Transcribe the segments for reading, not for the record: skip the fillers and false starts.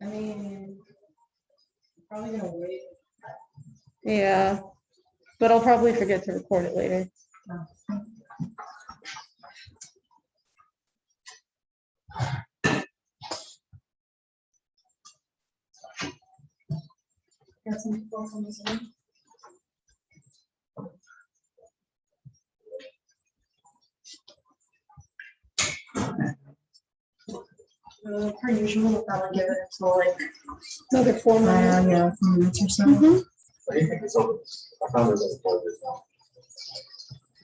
I mean, probably gonna wait. Yeah, but I'll probably forget to record it later. Got some people from the Zoom. Per usual, we'll probably give it until like Another 4 minutes. yeah, 4 minutes or so. I think it's open. I found it was closed now.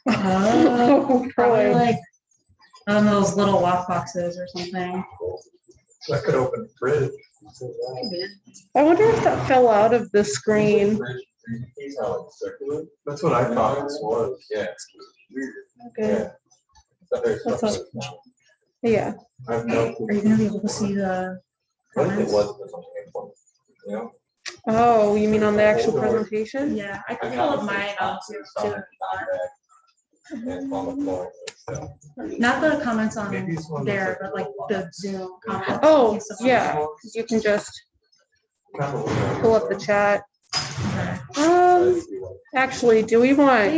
Oh, Probably boy. like on those little lock boxes or something. I could open the fridge. I wonder if that fell out of the screen. That's what I thought this was. Yeah. It's weird. Okay. What's up? Yeah. I've no Are you gonna be able to see the I think it comments? was. You know? Oh, you mean on the actual presentation? Yeah, I can pull up mine on too. And on the floor. Not the comments on Maybe it's one there, that's but like the Zoom comments. Oh, yeah. You can just pull up the chat. Okay. Actually, do we want?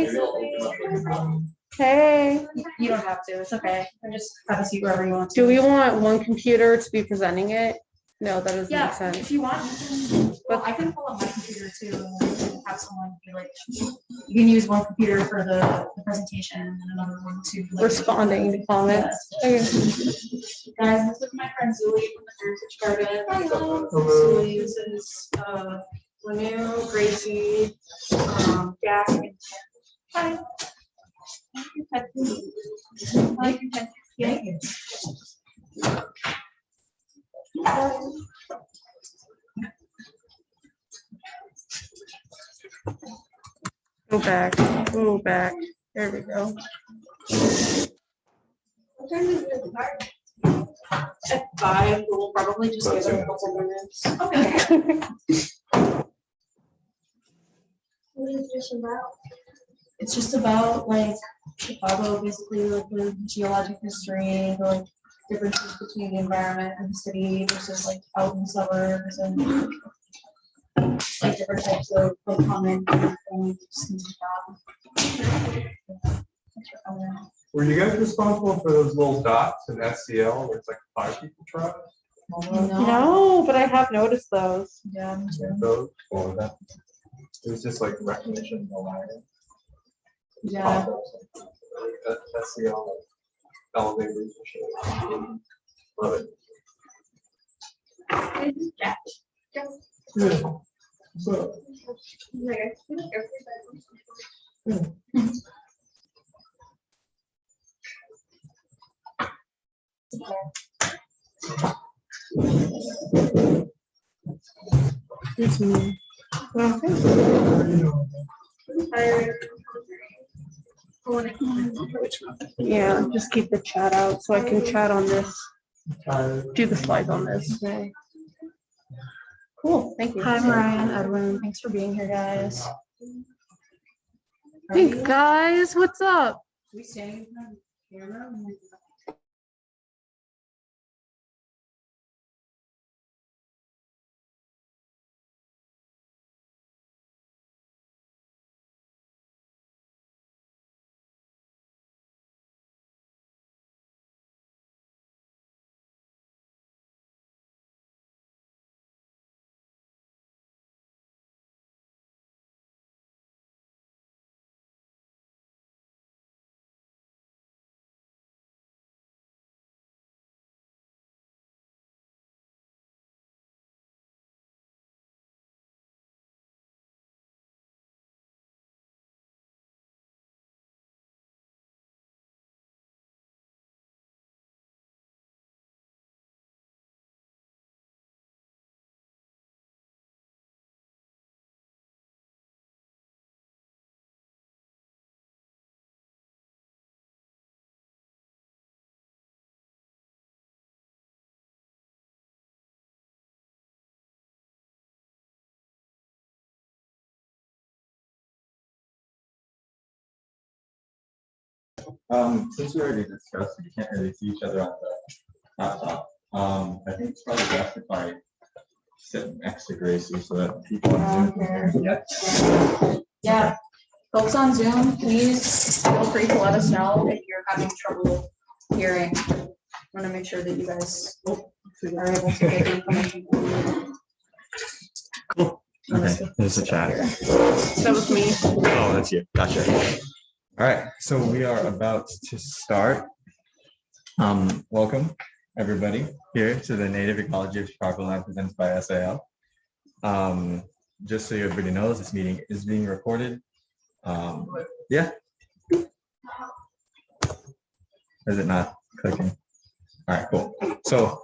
Hey, You don't have to. It's okay. I just have a seat wherever you want to. do we want one computer to be presenting it? No, that doesn't make Yeah, sense. if you want, you can, well, I can pull up my computer too and have someone be like, you can use one computer for the presentation and another one to like, Responding to comments. Okay. Guys, this is my friend Zuli from the Heritage Garden. Hello. Zuli, this is Lanu, Gracie, Jack, and Hi. Hi. Yeah. Go back. Go back. There we go. At 5, we'll probably just give it a couple minutes. Okay. What is this about? It's just about like Chicago, basically like the geologic history, the like differences between the environment and the city versus like out in the suburbs and like different types of common things like that. Were you guys responsible for those little dots in SCL where it's like 5 people try? No, but I have noticed those. Yeah, me too. Those or that. It was just like recognition. Yeah. SCL elevators and shit. Love it. Yeah. Yeah. So. It's me. Yeah, just keep the chat out so I can chat on this. Do the slides on this. Okay. Cool, thank you. Hi, Mariah, Edwin. Thanks for being here, guys. Hey guys, what's up? We staying on camera? Since we already discussed, we can't really see each other on the laptop. I think it's probably best if I sit next to Gracie so that people on Zoom can hear. Yeah, folks on Zoom, please feel free to let us know if you're having trouble hearing. I want to make sure that you guys are able to get the information. Cool. Okay, there's a chat. That was me. Oh, that's you. Gotcha. All right, so we are about to start. Welcome everybody here to the Native Ecology of Chicagoland presented by SAL. Just so everybody knows, this meeting is being recorded. Yeah. Is it not clicking? All right, cool. So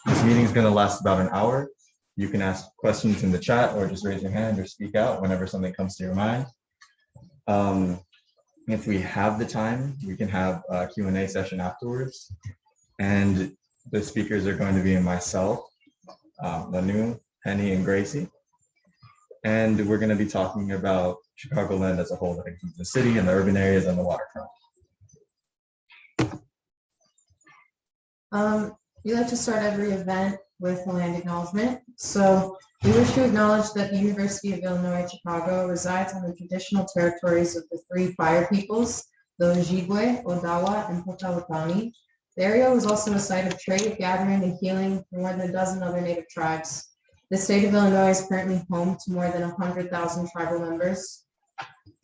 this meeting is going to last about an hour. You can ask questions in the chat or just raise your hand or speak out whenever something comes to your mind. If we have the time, we can have a Q&A session afterwards. And the speakers are going to be myself, Lanu, Penny, and Gracie. And we're going to be talking about Chicagoland as a whole, that includes the city and the urban areas and the waterfront. We like to start every event with a land acknowledgement. So we wish to acknowledge that the University of Illinois Chicago resides on the traditional territories of the three fire peoples, the Ojibwe, Odawa, and Potawatomi. The area was also a site of trade, gathering, and healing for more than a dozen other Native tribes. The state of Illinois is currently home to more than 100,000 tribal members,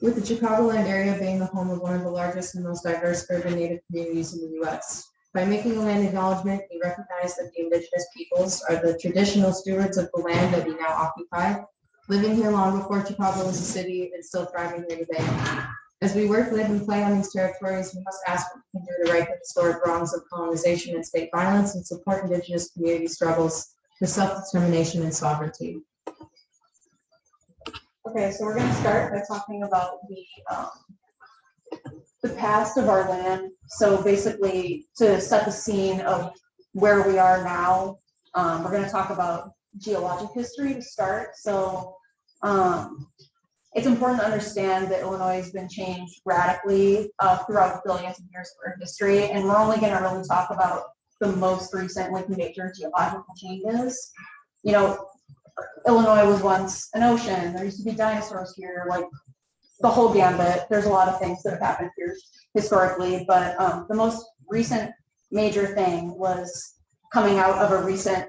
with the Chicagoland area being the home of one of the largest and most diverse urban Native communities in the U.S. By making a land acknowledgement, we recognize that the indigenous peoples are the traditional stewards of the land that we now occupy, living here long before Chicago was a city and still thriving here today. As we work, live, and play on these territories, we must ask what we can do to right the historic wrongs of colonization and state violence and support indigenous community struggles for self-determination and sovereignty. Okay, so we're going to start by talking about the past of our land. So basically, to set the scene of where we are now, we're going to talk about geologic history to start. So it's important to understand that Illinois has been changed radically throughout billions of years of Earth history, and we're only going to really talk about the most recent, like, major geological changes. You know, Illinois was once an ocean. There used to be dinosaurs here, like the whole gambit. There's a lot of things that have happened here historically, but the most recent major thing was coming out of a recent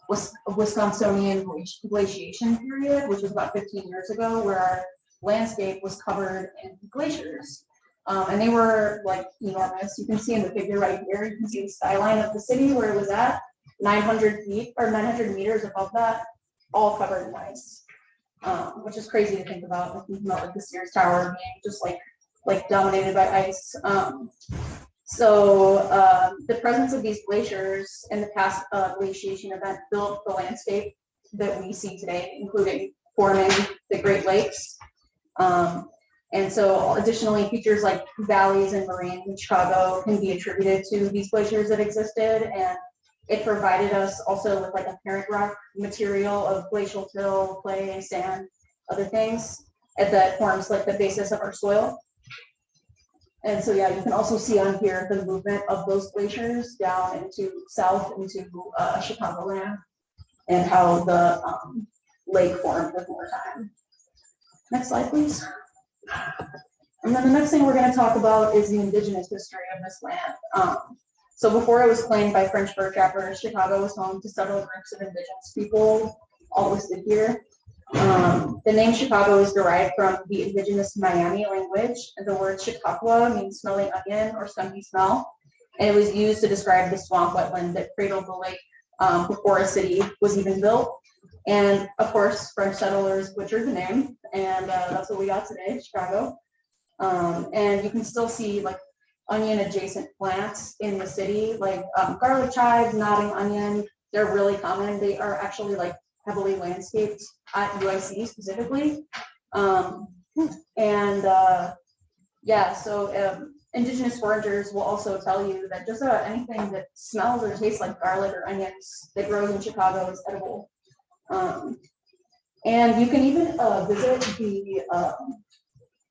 Wisconsinian glaciation period, which was about 15 years ago, where our landscape was covered in glaciers. And they were like enormous. You can see in the figure right here, you can see the skyline of the city where it was at, 900 feet or 900 meters above that, all covered in ice, which is crazy to think about. Like, thinking about like the Sears Tower being just like dominated by ice. So the presence of these glaciers in the past glaciation event built the landscape that we see today, including forming the Great Lakes. And so additionally, features like valleys and moraines in Chicago can be attributed to these glaciers that existed. And it provided us also with like a parent rock material of glacial till, clay, sand, other things that forms like the basis of our soil. And so, yeah, you can also see on here the movement of those glaciers down into south into Chicagoland, and how the lake formed with more time. Next slide, please. And then the next thing we're going to talk about is the indigenous history of this land. So before it was claimed by French fur trappers, Chicago was home to several groups of indigenous people, all listed here. The name Chicago is derived from the indigenous Miami language. The word Chicago means smelling onion or skunky smell. And it was used to describe the swamp wetland that cradled the lake before a city was even built. And of course, French settlers butchered the name, and that's what we got today, Chicago. And you can still see like onion adjacent plants in the city, like garlic chives, nodding onion. They're really common. They are actually like heavily landscaped at UIC specifically. Yeah, so indigenous foragers will also tell you that just about anything that smells or tastes like garlic or onions that grows in Chicago is edible. And you can even visit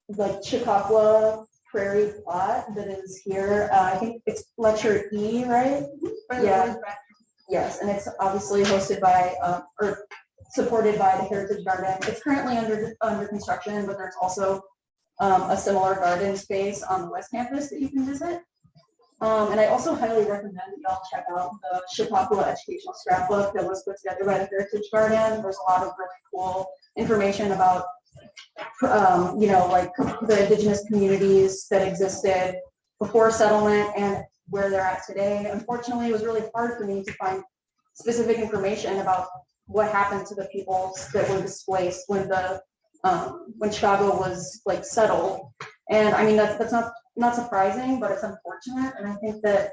the Chautauqua Prairie plot that is here. I think it's lecture E, right? Yeah. Yes, and it's obviously hosted by, or supported by the Heritage Garden. It's currently under construction, but there's also a similar garden space on the West Campus that you can visit. And I also highly recommend that y'all check out the Chicagoland Educational Scrapbook that was put together by the Heritage Garden. There's a lot of really cool information about, you know, like the indigenous communities that existed before settlement and where they're at today. Unfortunately, it was really hard for me to find specific information about what happened to the peoples that were displaced when when Chicago was like settled. And I mean, that's not surprising, but it's unfortunate. And I think that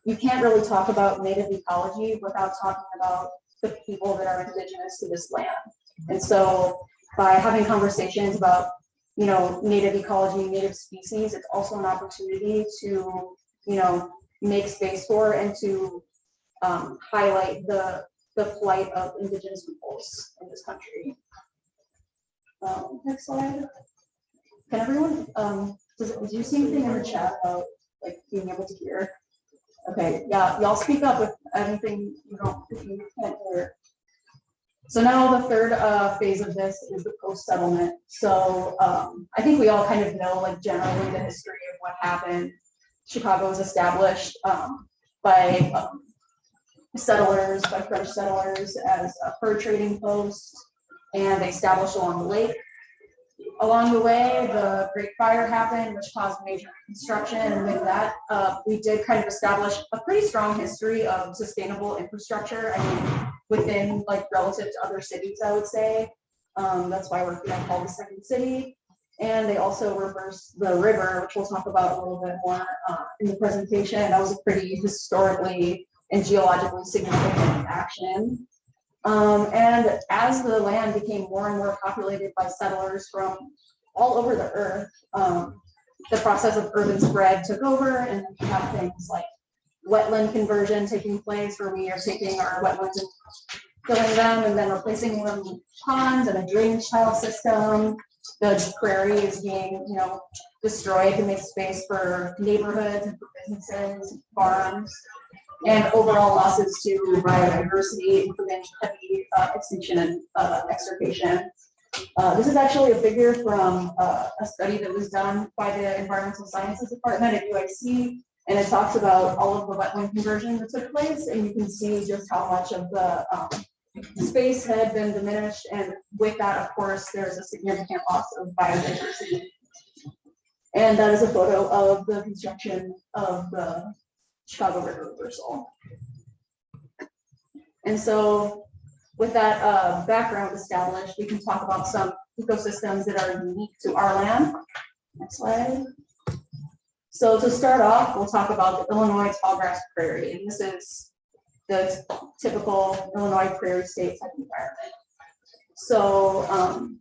you can't really talk about native ecology without talking about the people that are indigenous to this land. And so by having conversations about, you know, native ecology, native species, it's also an opportunity to, you know, make space for and to highlight the plight of indigenous peoples in this country. Next slide. Can everyone, did you see anything in the chat about like being able to hear? Okay, yeah, y'all speak up with anything if you can't hear. So now the third phase of this is the post-settlement. So I think we all kind of know like generally the history of what happened. Chicago was established by settlers, by French settlers as a fur trading post, and they established along the lake. Along the way, the Great Fire happened, which caused major reconstruction, and with that, we did kind of establish a pretty strong history of sustainable infrastructure. I mean, within like relative to other cities, I would say. That's why we're called the second city. And they also reversed the river, which we'll talk about a little bit more in the presentation. That was a pretty historically and geologically significant action. And as the land became more and more populated by settlers from all over the earth, the process of urban spread took over, and we have things like wetland conversion taking place, where we are taking our wetlands and filling them and then replacing them with ponds and a drainage tile system. The prairie is being, you know, destroyed to make space for neighborhoods and for businesses, farms, and overall losses to biodiversity, including heavy extinction and extirpation. This is actually a figure from a study that was done by the Environmental Sciences Department at UIC, and it talks about all of the wetland conversion that took place, and you can see just how much of the space had been diminished, and with that, of course, there's a significant loss of biodiversity. And that is a photo of the construction of the Chicago River reversal. And so with that background established, we can talk about some ecosystems that are unique to our land. Next slide. So to start off, we'll talk about the Illinois tallgrass prairie, and this is the typical Illinois prairie state type environment. So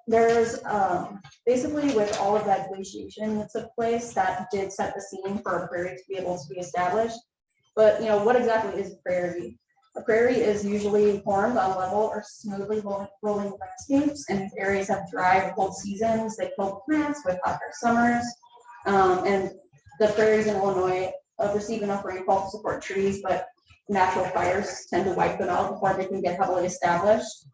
there's basically, with all of that glaciation that took place, that did set the scene for a prairie to be able to be established. But you know, what exactly is a prairie? A prairie is usually formed on level or smoothly rolling landscapes, and these areas have dry or cold seasons. They kill plants with hotter summers, and the prairies in Illinois receive enough rainfall to support trees, but natural fires tend to wipe them out before they can get heavily established.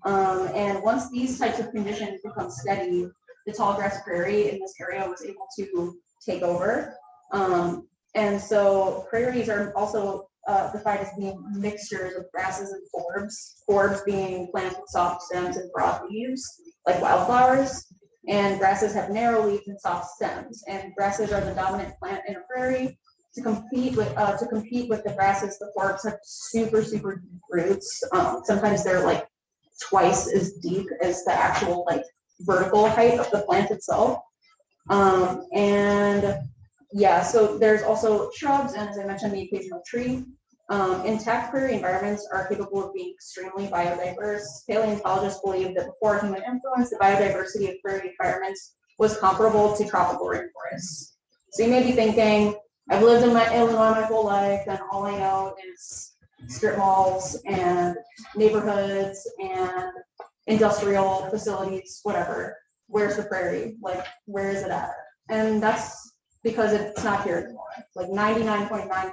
And once these types of conditions become steady, the tallgrass prairie in this area was able to take over. And so prairies are also defined as being mixtures of grasses and forbs, forbs being plants with soft stems and broad leaves, like wildflowers. And grasses have narrow leaves and soft stems. And grasses are the dominant plant in a prairie. To compete with the grasses, the forbs have super deep roots. Sometimes they're like twice as deep as the actual like vertical height of the plant itself. And yeah, so there's also shrubs, and as I mentioned, the occasional tree. Intact prairie environments are capable of being extremely biodiverse. Paleontologists believe that before human influence, the biodiversity of prairie environments was comparable to tropical rainforests. So you may be thinking, I've lived in Illinois my whole life, and all I know is strip malls and neighborhoods and industrial facilities, whatever. Where's the prairie? Like, where is it at? And that's because it's not here anymore. Like 99.9%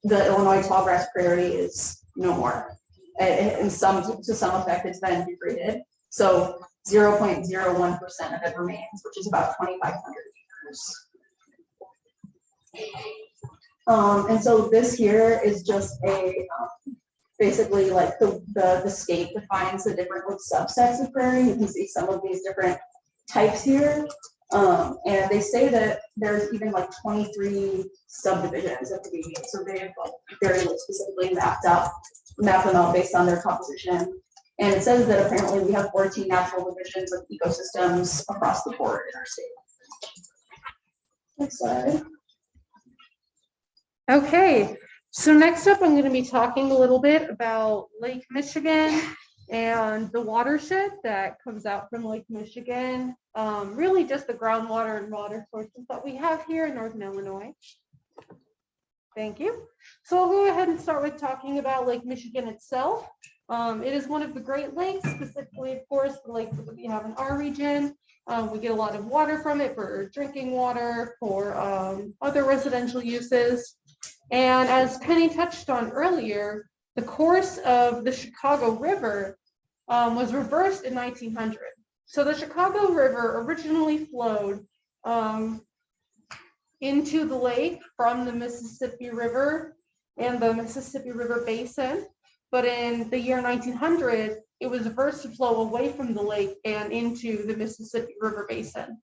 the Illinois tallgrass prairie is no more. To some effect, it's been degraded. So 0.01% of it remains, which is about 2,500 acres. And so this here is just a basically like the state defines the different like subsets of prairie. You can see some of these different types here. And they say that there's even like 23 subdivisions of the median. So they've like very specifically mapped them out based on their composition. And it says that apparently we have 14 natural divisions of ecosystems across the board in our state. Next slide. Okay, so next up, I'm going to be talking a little bit about Lake Michigan and the watershed that comes out from Lake Michigan. Really just the groundwater and water sources that we have here in Northern Illinois. Thank you. So I'll go ahead and start with talking about Lake Michigan itself. It is one of the Great Lakes, specifically, of course, the lake that we have in our region. We get a lot of water from it for drinking water, for other residential uses. And as Penny touched on earlier, the course of the Chicago River was reversed in 1900. So the Chicago River originally flowed into the lake from the Mississippi River and the Mississippi River Basin. But in the year 1900, it was reversed to flow away from the lake and into the Mississippi River Basin.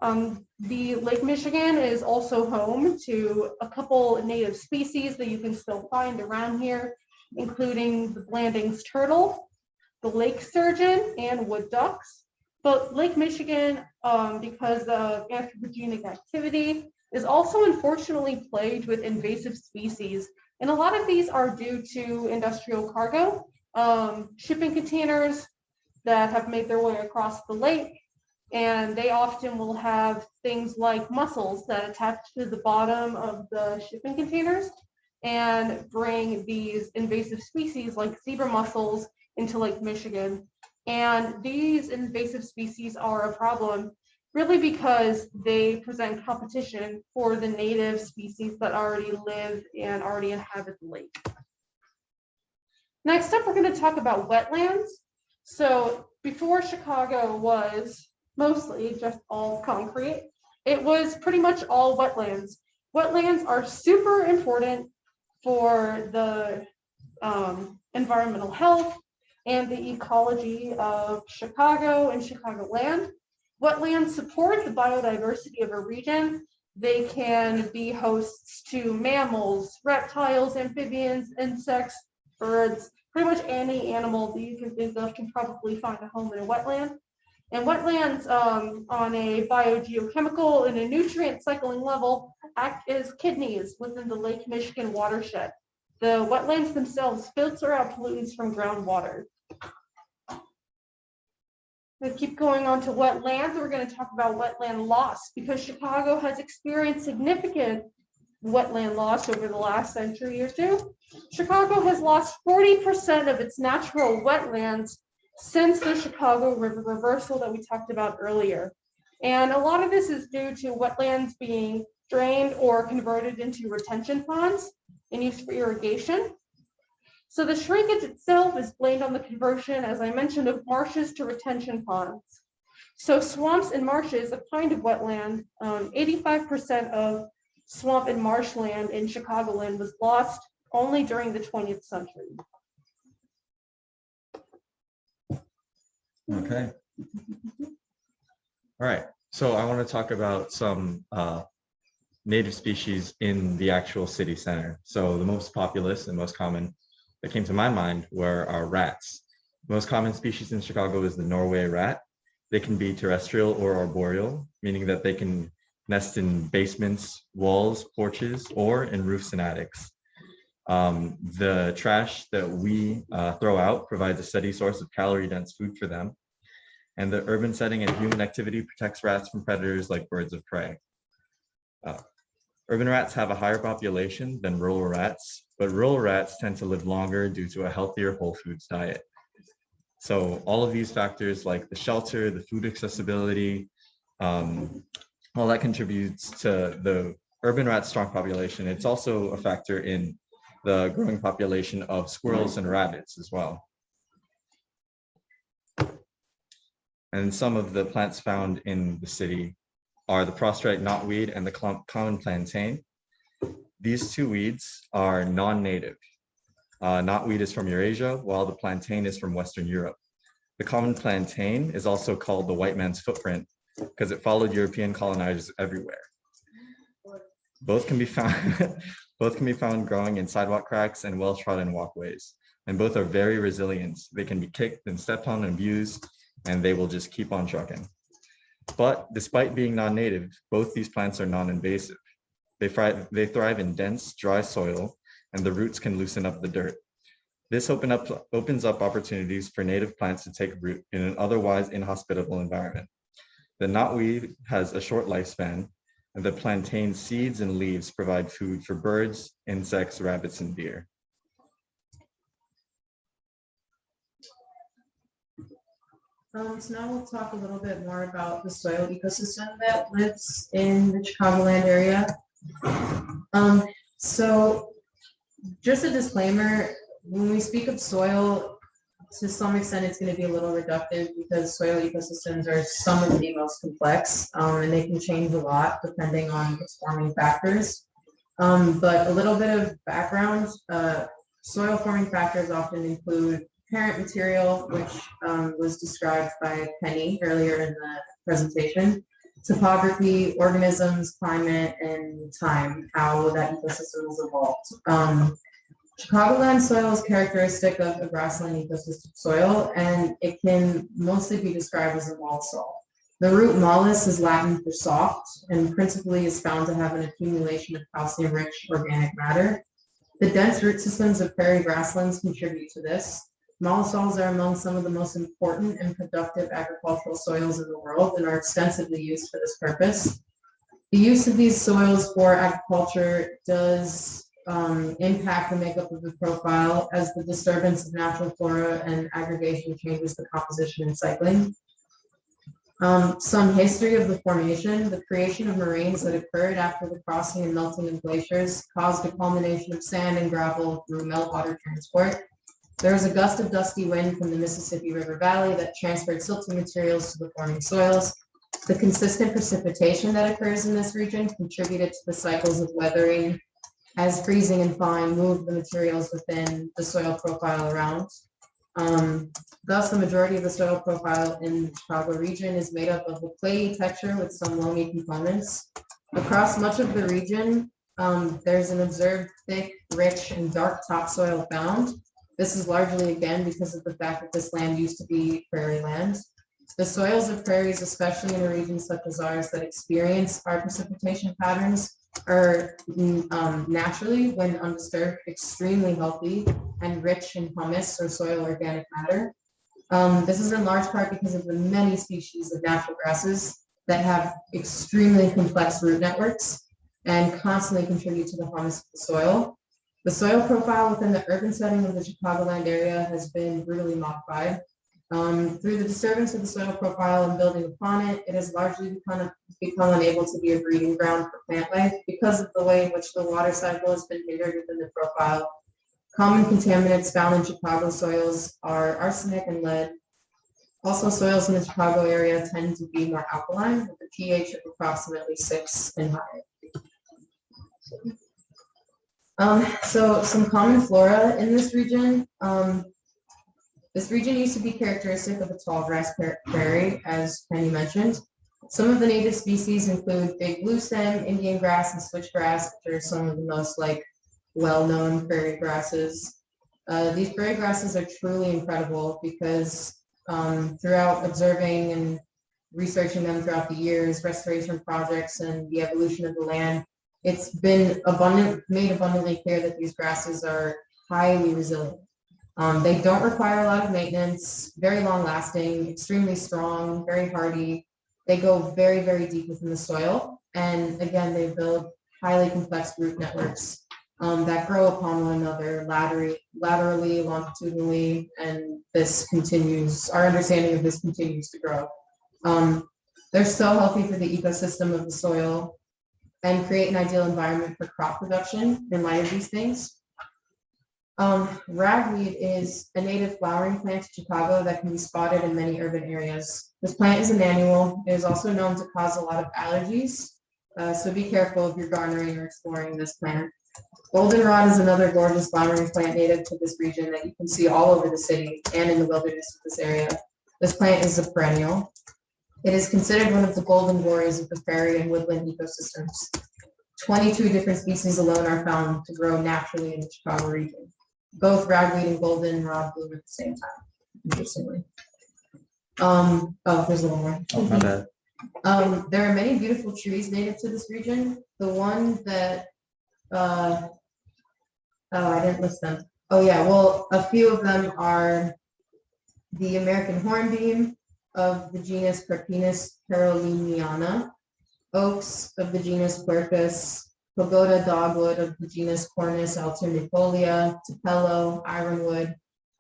The Lake Michigan is also home to a couple native species that you can still find around here, including the Blanding's turtle, the lake sturgeon, and wood ducks. But Lake Michigan, because of anthropogenic activity, is also unfortunately plagued with invasive species. And a lot of these are due to industrial cargo, shipping containers that have made their way across the lake. And they often will have things like mussels that attach to the bottom of the shipping containers and bring these invasive species like zebra mussels into Lake Michigan. And these invasive species are a problem really because they present competition for the native species that already live and already inhabit the lake. Next up, we're going to talk about wetlands. So before Chicago was mostly just all concrete, it was pretty much all wetlands. Wetlands are super important for the environmental health and the ecology of Chicago and Chicagoland. Wetlands support the biodiversity of a region. They can be hosts to mammals, reptiles, amphibians, insects, birds, pretty much any animal that you can think of can probably find a home in a wetland. And wetlands on a biogeochemical and a nutrient cycling level act as kidneys within the Lake Michigan watershed. The wetlands themselves filter out pollutants from groundwater. We keep going on to wetlands. We're going to talk about wetland loss because Chicago has experienced significant wetland loss over the last century or two. Chicago has lost 40% of its natural wetlands since the Chicago River reversal that we talked about earlier. And a lot of this is due to wetlands being drained or converted into retention ponds and used for irrigation. So the shrinkage itself is blamed on the conversion, as I mentioned, of marshes to retention ponds. So swamps and marshes, a kind of wetland, 85% of swamp and marshland in Chicagoland was lost only during the 20th century. Okay. All right. So I want to talk about some native species in the actual city center. So the most populous and most common that came to my mind were our rats. The most common species in Chicago is the Norway rat. They can be terrestrial or arboreal, meaning that they can nest in basements, walls, porches, or in roofs and attics. The trash that we throw out provides a steady source of calorie-dense food for them. And the urban setting and human activity protects rats from predators like birds of prey. Urban rats have a higher population than rural rats, but rural rats tend to live longer due to a healthier whole foods diet. So all of these factors like the shelter, the food accessibility, all that contributes to the urban rat's strong population, it's also a factor in the growing population of squirrels and rabbits as well. And some of the plants found in the city are the prostrate knotweed and the common plantain. These two weeds are non-native. Knotweed is from Eurasia, while the plantain is from Western Europe. The common plantain is also called the white man's footprint because it followed European colonizers everywhere. Both can be found growing in sidewalk cracks and well-trodden walkways, and both are very resilient. They can be kicked and stepped on and abused, and they will just keep on trucking. But despite being non-native, both these plants are non-invasive. They thrive in dense, dry soil, and the roots can loosen up the dirt. This opens up opportunities for native plants to take root in an otherwise inhospitable environment. The knotweed has a short lifespan, and the plantain seeds and leaves provide food for birds, insects, rabbits, and deer. So now we'll talk a little bit more about the soil ecosystem that lives in the Chicagoland area. So just a disclaimer, when we speak of soil, to some extent, it's going to be a little reductive because soil ecosystems are some of the most complex, and they can change a lot depending on its forming factors. But a little bit of background, soil forming factors often include parent material, which was described by Penny earlier in the presentation, topography, organisms, climate, and time, how that ecosystem has evolved. Chicagoland soil is characteristic of a grassland ecosystem soil, and it can mostly be described as a mollusol. The root mollus is Latin for soft, and principally is found to have an accumulation of calcium-rich organic matter. The dense root systems of prairie grasslands contribute to this. Mollusols are among some of the most important and productive agricultural soils in the world and are extensively used for this purpose. The use of these soils for agriculture does impact the makeup of the profile as the disturbance of natural flora and aggregation changes the composition and cycling. Some history of the formation: the creation of moraines that occurred after the crossing and melting of glaciers caused a culmination of sand and gravel through meltwater transport. There was a gust of dusty wind from the Mississippi River Valley that transferred silty materials to the forming soils. The consistent precipitation that occurs in this region contributed to the cycles of weathering as freezing and thawing moved the materials within the soil profile around. Thus, the majority of the soil profile in the Chicago region is made up of a clayey texture with some loamy components. Across much of the region, there's an observed thick, rich, and dark topsoil found. This is largely, again, because of the fact that this land used to be prairie land. The soils of prairies, especially in a region such as ours that experience our precipitation patterns, are naturally, when undisturbed, extremely healthy and rich in humus or soil organic matter. This is in large part because of the many species of natural grasses that have extremely complex root networks and constantly contribute to the humus of the soil. The soil profile within the urban setting of the Chicagoland area has been brutally modified. Through the disturbance of the soil profile and building upon it, it has largely become unable to be a breeding ground for plant life because of the way in which the water cycle has been hindered within the profile. Common contaminants found in Chicago soils are arsenic and lead. Also, soils in the Chicago area tend to be more alkaline with a pH of approximately 6 and higher. So some common flora in this region. This region used to be characteristic of a tall grass prairie, as Penny mentioned. Some of the native species include big bluestem, Indian grass, and switchgrass, which are some of the most well-known prairie grasses. These prairie grasses are truly incredible because throughout observing and researching them throughout the years, restoration projects, and the evolution of the land, it's been made abundantly clear that these grasses are highly resilient. They don't require a lot of maintenance, very long lasting, extremely strong, very hardy. They go very, very deep within the soil. And again, they build highly complex root networks that grow upon one another laterally, longitudinally, and this continues, our understanding of this continues to grow. They're so healthy for the ecosystem of the soil. and create an ideal environment for crop production in light of these things. Ragweed is a native flowering plant to Chicago that can be spotted in many urban areas. This plant is an annual. It is also known to cause a lot of allergies, so be careful if you're garnering or exploring this plant. Goldenrod is another gorgeous flowering plant native to this region that you can see all over the city and in the wilderness of this area. This plant is a perennial. It is considered one of the golden glories of the prairie and woodland ecosystems. 22 different species alone are found to grow naturally in the Chicago region. Both ragweed and goldenrod bloom at the same time, interestingly. There's a little more. Oh, my bad. There are many beautiful trees native to this region. The one that, I didn't list them. Oh yeah, well, a few of them are the American hornbeam of the genus Carpinus caroliniana, oaks of the genus Quercus, pagoda dogwood of the genus Cornus alternifolia, tupelo, ironwood.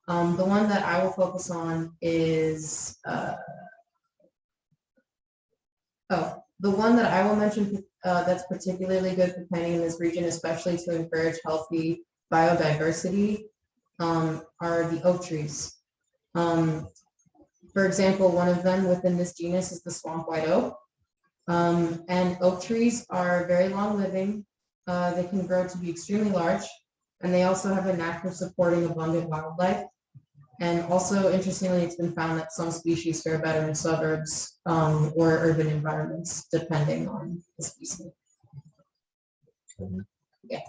The one that I will focus on is, the one that I will mention that's particularly good for planting in this region, especially to encourage healthy biodiversity, are the oak trees. For example, one of them within this genus is the swamp white oak. And oak trees are very long living. They can grow to be extremely large, and they also have a knack for supporting abundant wildlife. And also, interestingly, it's been found that some species fare better in suburbs or urban environments, depending on the species. Yeah.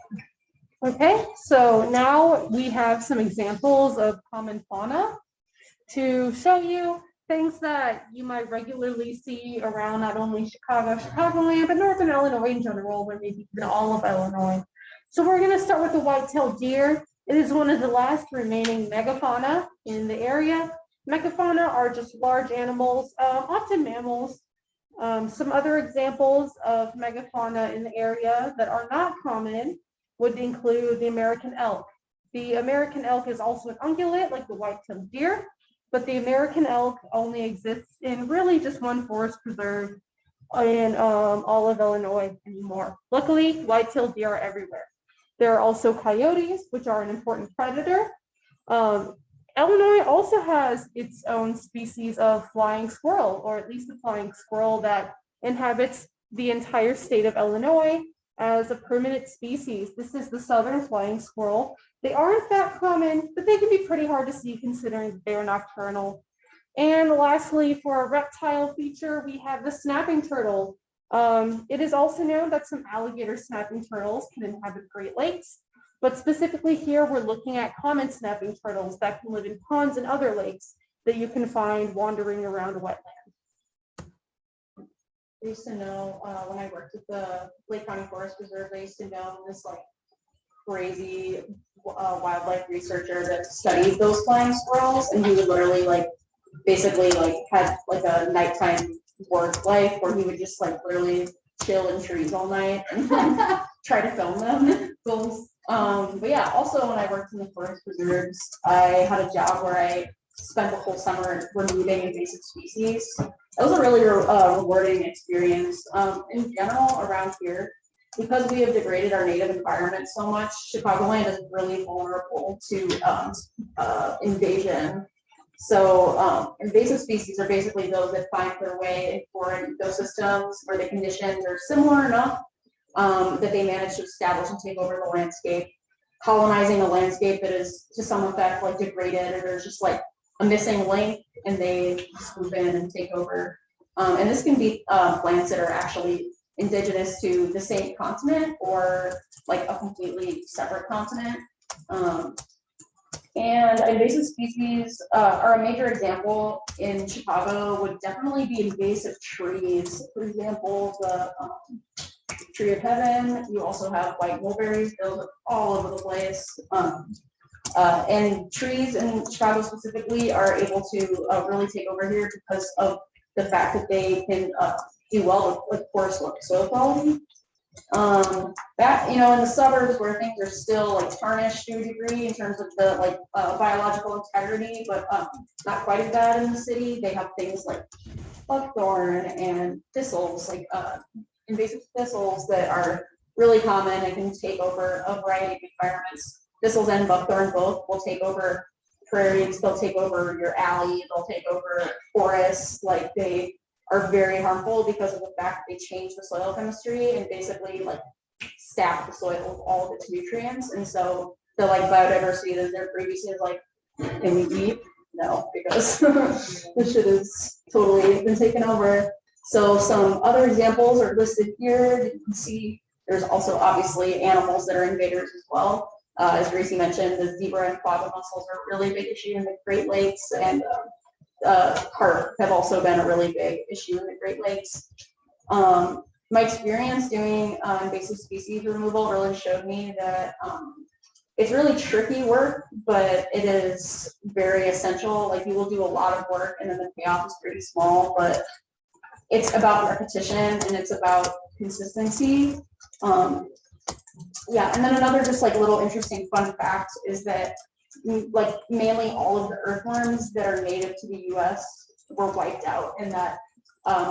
Okay, so now we have some examples of common fauna to show you things that you might regularly see around not only Chicago, Chicagoland, but northern Illinois in general, or maybe even all of Illinois. So we're going to start with the white-tailed deer. It is one of the last remaining megafauna in the area. Megafauna are just large animals, often mammals. Some other examples of megafauna in the area that are not common would include the American elk. The American elk is also an ungulate like the white-tailed deer, but the American elk only exists in really just one forest preserve in all of Illinois anymore. Luckily, white-tailed deer are everywhere. There are also coyotes, which are an important predator. Illinois also has its own species of flying squirrel, or at least a flying squirrel that inhabits the entire state of Illinois as a permanent species. This is the southern flying squirrel. They aren't that common, but they can be pretty hard to see considering that they are nocturnal. And lastly, for a reptile feature, we have the snapping turtle. It is also known that some alligator snapping turtles can inhabit Great Lakes, but specifically here, we're looking at common snapping turtles that can live in ponds and other lakes that you can find wandering around a wetland. I used to know when I worked at the Lake County Forest Reserve, I used to know this like crazy wildlife researcher that studied those flying squirrels, and he would literally like basically like had like a nighttime work life where he would just like literally chill in trees all night and try to film them. But yeah, also when I worked in the forest preserves, I had a job where I spent the whole summer removing invasive species. That was a really rewarding experience. In general, around here, because we have degraded our native environment so much, Chicagoland is really vulnerable to invasion. So invasive species are basically those that find their way in foreign ecosystems where the conditions are similar enough that they manage to establish and take over the landscape, colonizing a landscape that is to some effect like degraded, or there's just like a missing link and they swoop in and take over. And this can be plants that are actually indigenous to the same continent or like a completely separate continent. And invasive species are a major example in Chicago would definitely be invasive trees. For example, the tree of heaven. You also have white mulberries, those are all over the place. And trees in Chicago specifically are able to really take over here because of the fact that they can do well with poor soil quality. That, you know, in the suburbs where things are still like tarnished to a degree in terms of the like biological integrity, but not quite as bad in the city. They have things like buckthorn and thistles, like invasive thistles that are really common and can take over a variety of environments. Thistles and buckthorn both will take over prairies, they'll take over your alley, they'll take over forests. Like, they are very harmful because of the fact they change the soil chemistry and basically like sap the soil with all of its nutrients. And so the like biodiversity that there previously is like, can we eat? No, because the shit is totally been taken over. So some other examples are listed here. You can see there's also obviously animals that are invaders as well. As Gracie mentioned, the zebra and quagga mussels are a really big issue in the Great Lakes, and carp have also been a really big issue in the Great Lakes. My experience doing invasive species removal really showed me that it's really tricky work, but it is very essential. Like, you will do a lot of work and then the payoff is pretty small, but it's about repetition and it's about consistency. Yeah, and then another just like little interesting fun fact is that like mainly all of the earthworms that are native to the US were wiped out in that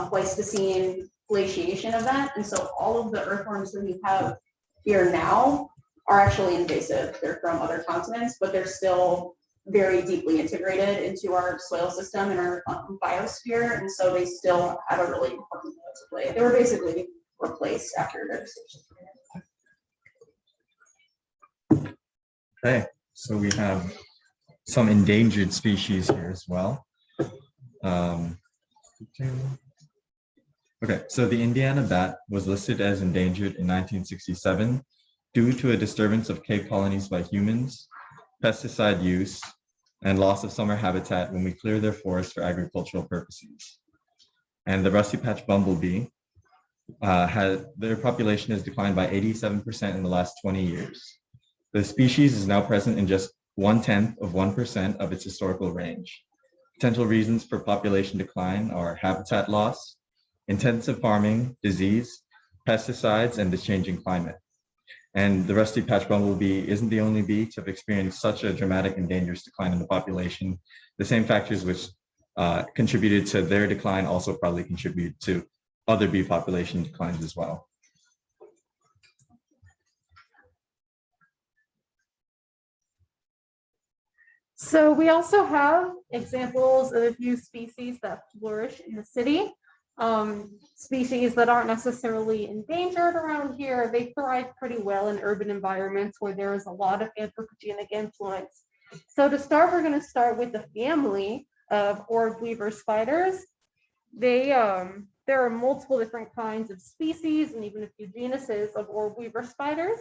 Pleistocene glaciation event. And so all of the earthworms that we have here now are actually invasive. They're from other continents, but they're still very deeply integrated into our soil system and our biosphere. And so they still have a really important role to play. They were basically replaced after their extinction. Okay, so we have some endangered species here as well. Okay, so the Indiana bat was listed as endangered in 1967 due to a disturbance of cave colonies by humans, pesticide use, and loss of summer habitat when we clear their forests for agricultural purposes. And the rusty patch bumblebee, their population has declined by 87% in the last 20 years. The species is now present in just 0.1% of its historical range. Potential reasons for population decline are habitat loss, intensive farming, disease, pesticides, and the changing climate. And the rusty patch bumblebee isn't the only bee to have experienced such a dramatic and dangerous decline in the population. The same factors which contributed to their decline also probably contribute to other bee population declines as well. So we also have examples of a few species that flourish in the city. Species that aren't necessarily endangered around here, they thrive pretty well in urban environments where there is a lot of anthropogenic influence. So to start, we're going to start with the family of orb weaver spiders. There are multiple different kinds of species and even a few genuses of orb weaver spiders,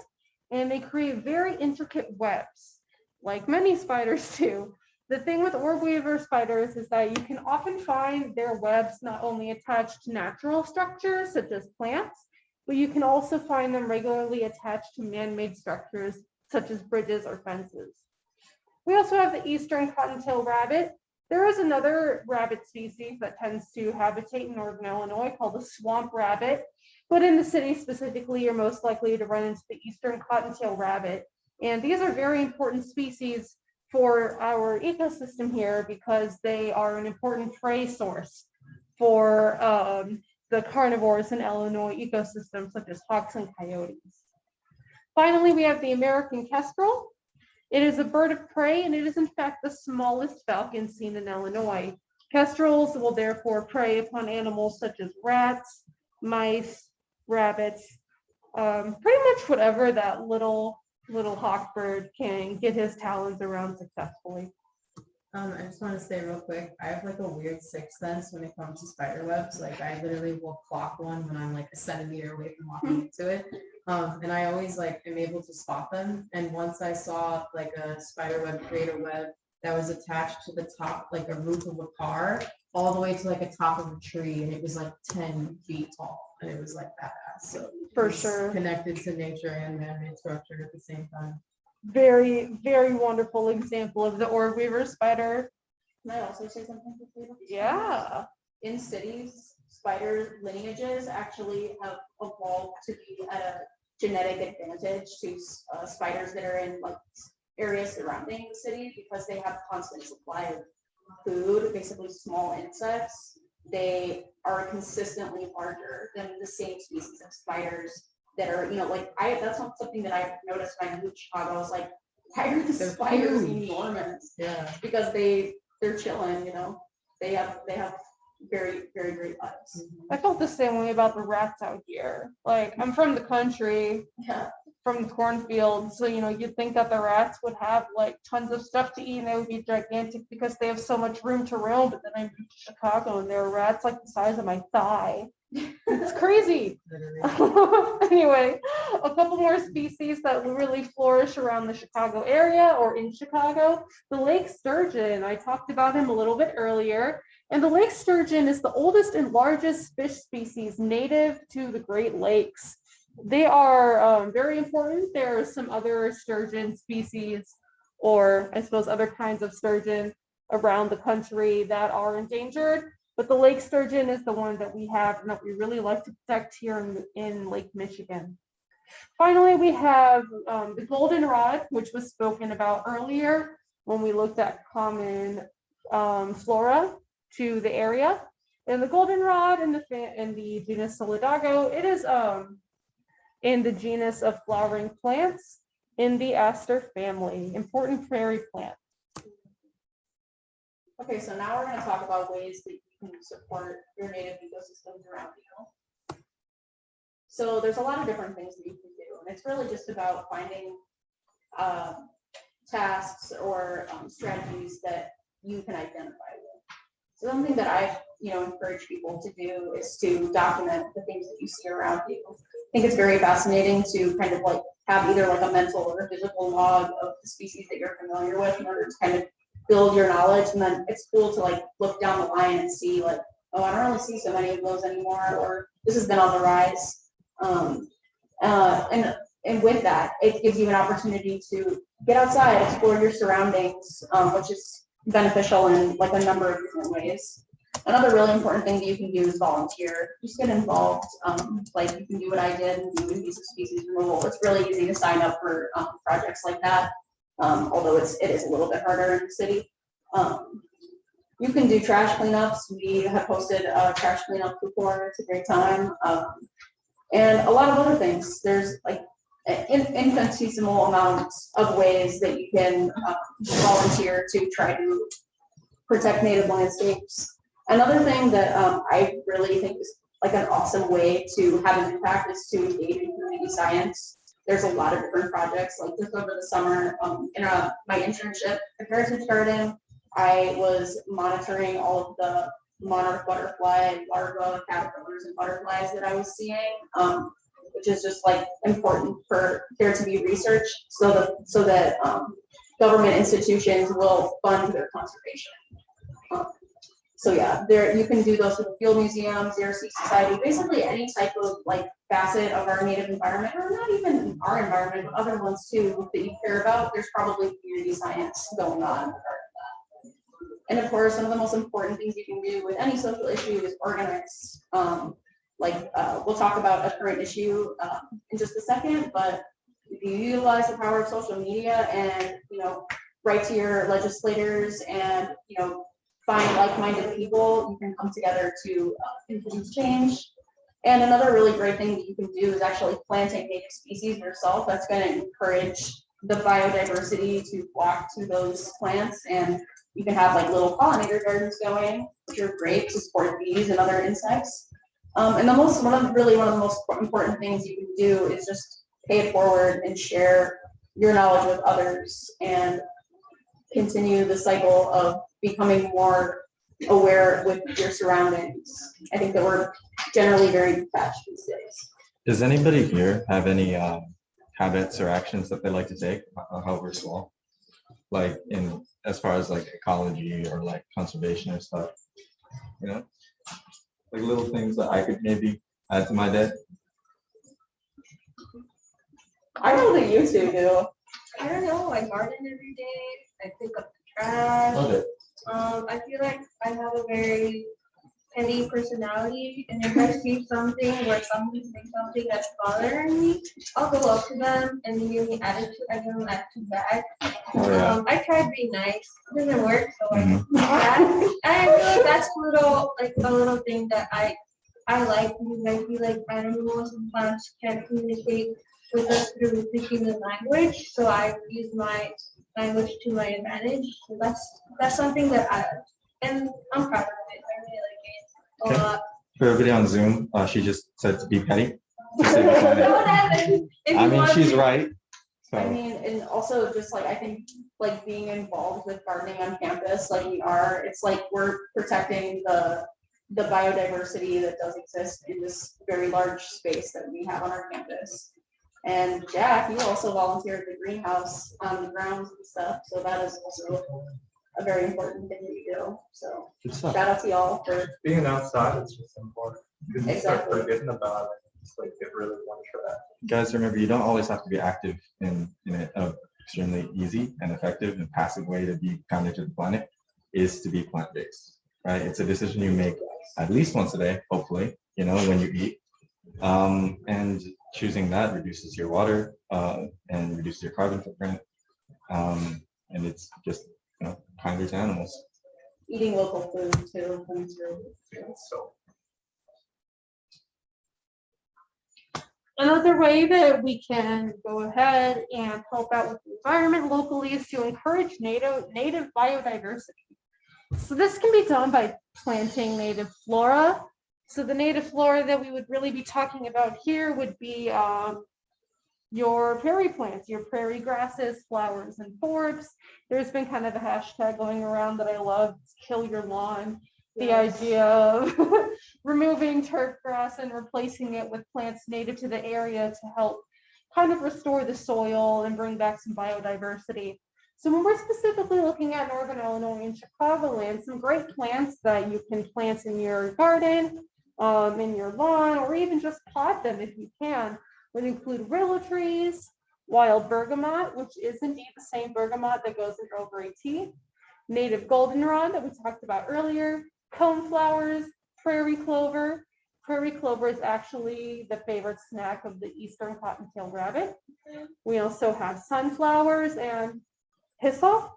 and they create very intricate webs, like many spiders do. The thing with orb weaver spiders is that you can often find their webs not only attached to natural structures such as plants, but you can also find them regularly attached to man-made structures such as bridges or fences. We also have the eastern cottontail rabbit. There is another rabbit species that tends to habitate in northern Illinois called the swamp rabbit, but in the city specifically, you're most likely to run into the eastern cottontail rabbit. And these are very important species for our ecosystem here because they are an important prey source for the carnivores in Illinois ecosystems such as hawks and coyotes. Finally, we have the American kestrel. It is a bird of prey and it is in fact the smallest falcon seen in Illinois. Kestrels will therefore prey upon animals such as rats, mice, rabbits, pretty much whatever that little hawk bird can get his talons around successfully. I just want to say real quick, I have like a weird sixth sense when it comes to spider webs. Like, I literally will clock one when I'm like a centimeter away from walking into it. And I always like am able to spot them. And once I saw like a spider web create a web that was attached to the top, like a roof of a car, all the way to like a top of a tree, and it was like 10 feet tall, and it was like badass. So For sure. Connected to nature and man-made structure at the same time. Very, very wonderful example of the orb weaver spider. Can I also say something quickly? Yeah. In cities, spider lineages actually have evolved to be at a genetic advantage to spiders that are in like areas surrounding the city because they have constant supply of food, basically small insects. they are consistently larger than the same species of spiders that are, like that's not something that I've noticed when I moved to Chicago. I was like, why are the They're spiders huge. enormous? Yeah. Because they're chilling, they have very, very great lives. I felt the same way about the rats out here. Like, I'm from the country, Yeah. from the cornfield, so you'd think that the rats would have like tons of stuff to eat and they would be gigantic because they have so much room to roam. But then I moved to Chicago and there are rats like the size of my thigh. It's crazy. Anyway, a couple more species that really flourish around the Chicago area or in Chicago. The lake sturgeon, I talked about him a little bit earlier. And the lake sturgeon is the oldest and largest fish species native to the Great Lakes. They are very important. There are some other sturgeon species, or I suppose other kinds of sturgeon around the country that are endangered. But the lake sturgeon is the one that we have and that we really like to protect here in Lake Michigan. Finally, we have the goldenrod, which was spoken about earlier when we looked at common flora to the area. And the goldenrod in the genus Solidago, it is in the genus of flowering plants in the aster family, important prairie plant. Okay, so now we're going to talk about ways that you can support your native ecosystems around you. So there's a lot of different things that you can do, and it's really just about finding tasks or strategies that you can identify with. So something that I've encouraged people to do is to document the things that you see around you. I think it's very fascinating to kind of like have either like a mental or a physical log of the species that you're familiar with in order to kind of build your knowledge. And then it's cool to like look down the line and see like, oh, I don't really see so many of those anymore, or this has been on the rise. And with that, it gives you an opportunity to get outside, explore your surroundings, which is beneficial in like a number of different ways. Another really important thing that you can do is volunteer. Just get involved. Like you can do what I did and do invasive species removal. It's really easy to sign up for projects like that. Although it is a little bit harder in the city. You can do trash cleanups. We have posted a trash cleanup before. It's a great time. And a lot of other things. There's like infinitesimal amounts of ways that you can volunteer to try to protect native landscapes. Another thing that I really think is like an awesome way to have an impact is to engage in community science. There's a lot of different projects. Like just over the summer, in my internship at Heritage Garden, I was monitoring all of the monarch butterfly, larvae, caterpillars, and butterflies that I was seeing, which is just like important for there to be research so that government institutions will fund their conservation. So yeah, you can do those with the Field Museum, Zero Sea Society, basically any type of like facet of our native environment, or not even our environment, but other ones too that you care about. There's probably community science going on. And of course, one of the most important things you can do with any social issue is organize. We'll talk about a current issue in just a second, but if you utilize the power of social media and write to your legislators and find like-minded people, you can come together to introduce change. And another really great thing that you can do is actually planting native species yourself. That's going to encourage the biodiversity to flock to those plants, and you can have like little pollinator gardens going, which are great to support bees and other insects. And one of the most important things you can do is just pay it forward and share your knowledge with others and continue the cycle of becoming more aware with your surroundings. I think that we're generally very detached these days. Does anybody here have any habits or actions that they like to take, however small, like as far as like ecology or like conservation or stuff? Like little things that I could maybe add to my day. I know that you two do. I don't know, I garden every day, I pick up the trash. Love it. I feel like I have a very any personality, and if I see something where someone's saying something that's bothering me, I'll go up to them and they give me attitude. I give them attitude back. Oh, yeah. I try being nice. It doesn't work, so Mhm. I feel like that's a little thing that I like, because I feel like animals and plants can communicate with us through speaking the language. So I use my language to my advantage. So that's something that and I'm proud of it. I really like it a Okay. lot. For everybody on Zoom, she just said to be petty. To save the planet. Don't have it. If I you mean, want she's to. right. I So, mean, and also just like, I think like being involved with gardening on campus, like we are, it's like we're protecting the biodiversity that does exist in this very large space that we have on our campus. And Jack, you also volunteer at the greenhouse on the grounds and stuff, so that is also a very important thing that you do. So good stuff. shout out to y'all for Being outside is just important. You can start Exactly. forgetting about it. It's like get really one track. Guys, remember, you don't always have to be active in an extremely easy and effective and passive way to be kinder to the planet is to be plant-based, right? It's a decision you make at least once a day, hopefully, when you eat. And choosing that reduces your water and reduces your carbon footprint. And it's just, kinder to animals. eating local food too. So Another way that we can go ahead and help out with the environment locally is to encourage native biodiversity. So this can be done by planting native flora. So the native flora that we would really be talking about here would be your prairie plants, your prairie grasses, flowers, and forbs. There's been kind of a hashtag going around that I love, kill your lawn. The idea of removing turf grass and replacing it with plants native to the area to help kind of restore the soil and bring back some biodiversity. So when we're specifically looking at Northern Illinois and Chicagoland, some great plants that you can plant in your garden, in your lawn, or even just pot them if you can, would include willow trees, wild bergamot, which is indeed the same bergamot that goes in Earl Grey tea, native goldenrod that we talked about earlier, coneflowers, prairie clover. Prairie clover is actually the favorite snack of the eastern cottontail rabbit. We also have sunflowers and hyssop.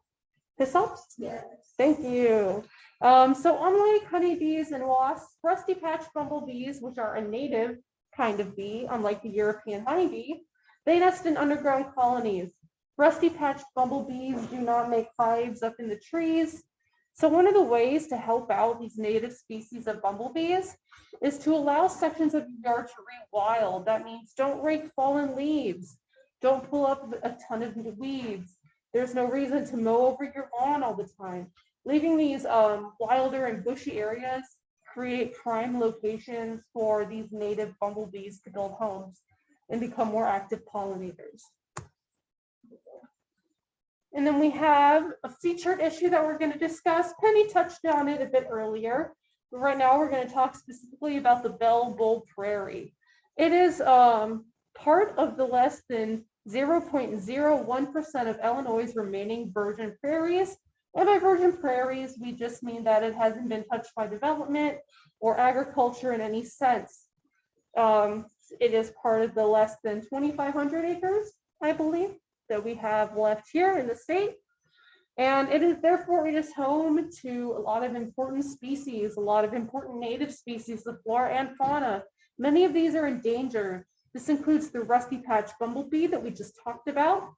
Hyssops? Yes. Thank you. So unlike honeybees and wasps, rusty patched bumblebees, which are a native kind of bee, unlike the European honeybee, they nest in underground colonies. Rusty patched bumblebees do not make hives up in the trees. So one of the ways to help out these native species of bumblebees is to allow sections of your yard to rewild. That means don't rake fallen leaves. Don't pull up a ton of weeds. There's no reason to mow over your lawn all the time. Leaving these wilder and bushy areas create prime locations for these native bumblebees to build homes and become more active pollinators. And then we have a featured issue that we're going to discuss. Penny touched on it a bit earlier, but right now we're going to talk specifically about the Bell Bull Prairie. It is part of the less than 0.01% of Illinois' remaining virgin prairies. And by virgin prairies, we just mean that it hasn't been touched by development or agriculture in any sense. It is part of the less than 2,500 acres, I believe, that we have left here in the state. And it is home to a lot of important species, a lot of important native species of flora and fauna. Many of these are endangered. This includes the rusty patch bumblebee that we just talked about,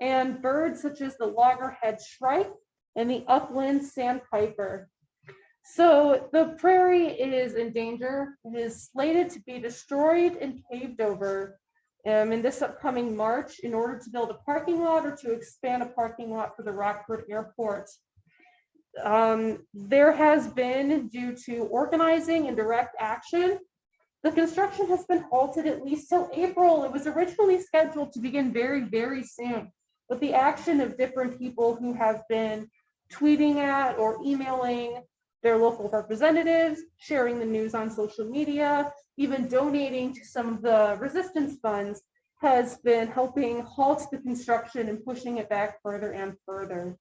and birds such as the loggerhead shrike and the upland sandpiper. So the prairie is in danger. It is slated to be destroyed and paved over in this upcoming March in order to build a parking lot or to expand a parking lot for the Rockford Airport. There has been, due to organizing and direct action, the construction has been halted at least till April. It was originally scheduled to begin very, very soon, but the action of different people who have been tweeting at or emailing their local representatives, sharing the news on social media, even donating to some of the resistance funds, has been helping halt the construction and pushing it back further and further.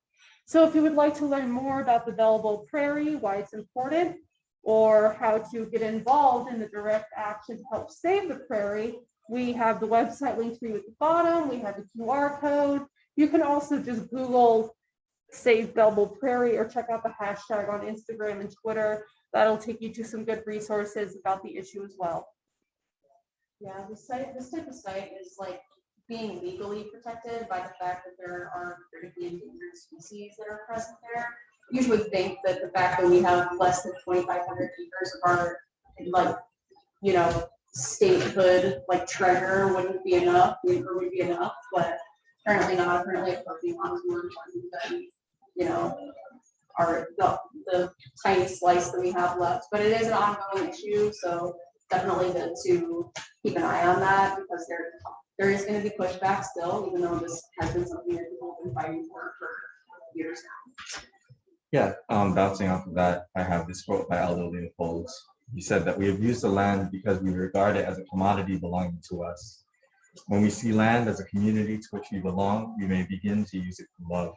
So if you would like to learn more about the Bell Bull Prairie, why it's important, or how to get involved in the direct action to help save the prairie, we have the website linked for you at the bottom. We have a QR code. You can also just Google Save Belleville Prairie or check out the hashtag on Instagram and Twitter. That'll take you to some good resources about the issue as well. Yeah, this type of site is like being legally protected by the fact that there are critically endangered species that are present there. You would think that the fact that we have less than 2,500 acres of our, like, you know, statehood, like, treasure wouldn't be enough, but apparently not. Apparently, it's something on more than, you know, are the tiny slice that we have left. But it is an ongoing issue, so definitely good to keep an eye on that, because there is going to be pushback still, even though this has been something that people have been fighting for years now. Yeah, bouncing off of that, I have this quote by Aldo Leopold. He said that we abuse the land because we regard it as a commodity belonging to us. When we see land as a community to which we belong, we may begin to use it for love.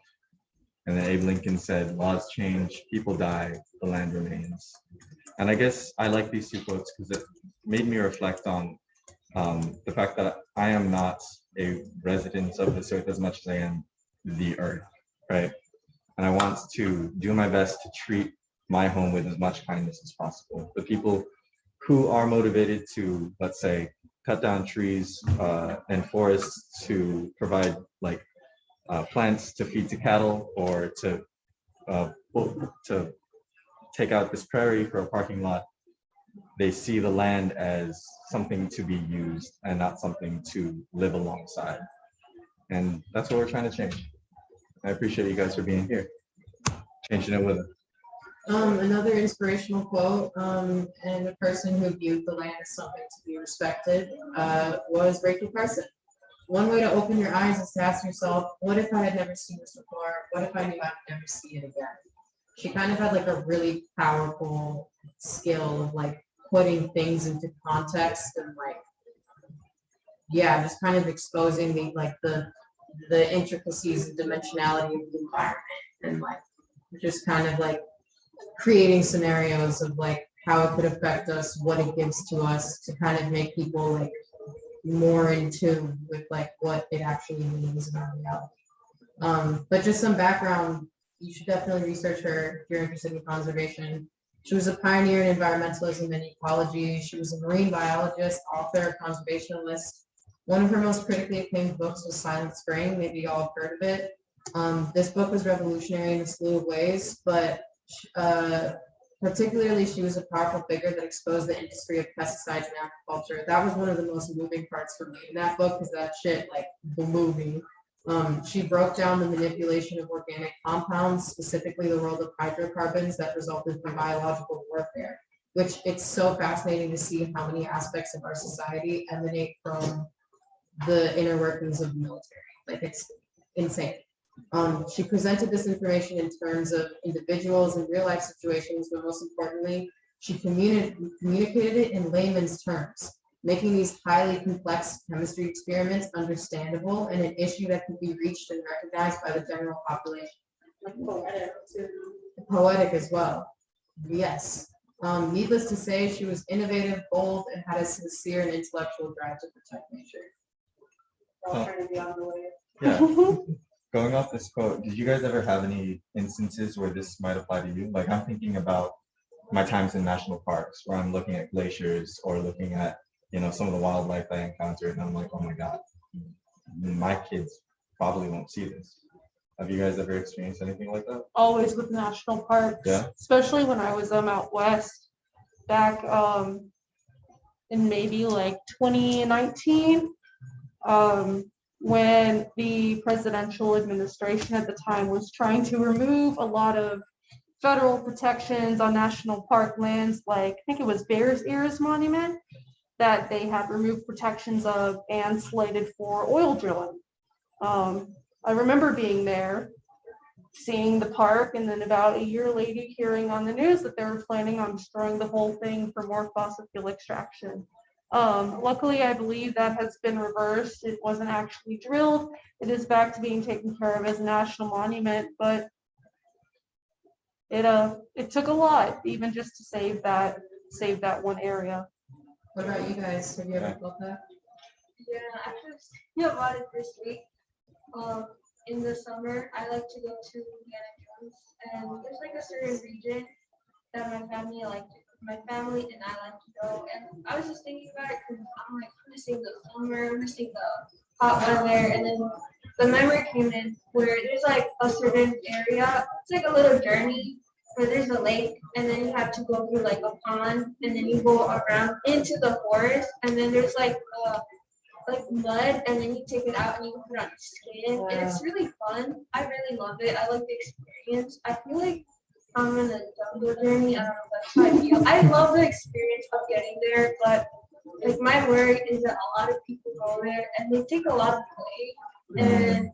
And then Abe Lincoln said, laws change, people die, the land remains. And I guess I like these two quotes because it made me reflect on the fact that I am not a resident of this earth as much as I am the earth, right? And I want to do my best to treat my home with as much kindness as possible. The people who are motivated to, let's say, cut down trees and forests to provide like plants to feed to cattle, or to take out this prairie for a parking lot, they see the land as something to be used and not something to live alongside. And that's what we're trying to change. I appreciate you guys for being here, changing it with us. Another inspirational quote, and a person who viewed the land as something to be respected, was Rachel Carson. One way to open your eyes is to ask yourself, what if I had never seen this before? What if I knew I would never see it again? She kind of had like a really powerful skill of like putting things into context and like, yeah, just kind of exposing the intricacies and dimensionality of the environment, and like just kind of like creating scenarios of like how it could affect us, what it gives to us, to kind of make people like more in tune with like what it actually means in our reality. But just some background, you should definitely research her if you're interested in conservation. She was a pioneer in environmentalism and ecology. She was a marine biologist, author, conservationist. One of her most critically acclaimed books was Silent Spring. Maybe you all have heard of it. This book was revolutionary in a slew of ways, but particularly she was a powerful figure that exposed the industry of pesticides and agriculture. That was one of the most moving parts for me in that book, because that shit like moved me. She broke down the manipulation of organic compounds, specifically the role of hydrocarbons that resulted from biological warfare, which it's so fascinating to see how many aspects of our society emanate from the inner workings of the military. Like, it's insane. She presented this information in terms of individuals and real life situations, but most importantly, she communicated it in layman's terms, making these highly complex chemistry experiments understandable and an issue that can be reached and recognized by the general population. Poetic as well. Yes. Needless to say, she was innovative, bold, and had a sincere and intellectual drive to protect nature. Yeah. Going off this quote, did you guys ever have any instances where this might apply to you? Like, I'm thinking about my times in national parks where I'm looking at glaciers or looking at, you know, some of the wildlife I encountered, and I'm like, oh my God, my kids probably won't see this. Have you guys ever experienced anything like that? Always with national parks, Yeah. Especially when I was out west back in maybe like 2019. When the presidential administration at the time was trying to remove a lot of federal protections on national park lands, like I think it was Bears Ears Monument, that they had removed protections of and slated for oil drilling. I remember being there, seeing the park, and then about a year later hearing on the news that they were planning on destroying the whole thing for more fossil fuel extraction. Luckily, I believe that has been reversed. It wasn't actually drilled. It is back to being taken care of as a national monument, but it took a lot even just to save that one area. What about you guys? Have you ever felt that? Yeah, I just think about it this week. In the summer, I like to go to Indiana Jones, and there's like a certain region that my family and I like to go. And I was just thinking about it because I'm like missing the summer, missing the hot weather, and then the memory came in where there's like a certain area. It's like a little journey where there's a lake, and then you have to go through like a pond, and then you go around into the forest, and then there's like mud, and then you take it out and you put it on your skin, and it's really fun. I really love it. I like the experience. I feel like I'm in a jungle journey. I don't know, that's how I feel. I love the experience of getting there, but like my worry is that a lot of people go there and they take a lot of play. And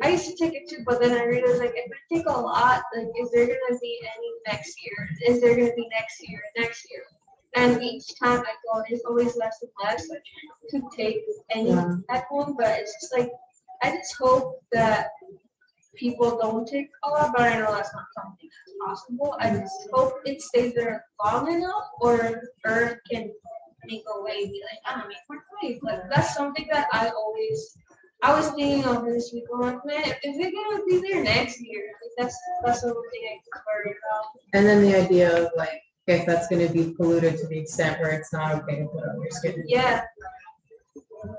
I used to take it too, but then I realized like if I take a lot, like is there gonna be any next year? Is there gonna be next year? And each time I go, there's always less and less like, to take any at home. But it's just like I just hope that people don't take a lot, but I know that's not something that's possible. I just hope it stays there long enough, or Earth can make a way, be like, I don't make more place. Like that's something that I was thinking of this week. I'm like, man, if they're gonna be there next year, like that's the only thing I worry about. And then the idea of like, if that's going to be polluted to the extent where it's not okay to put on your skin. Yeah.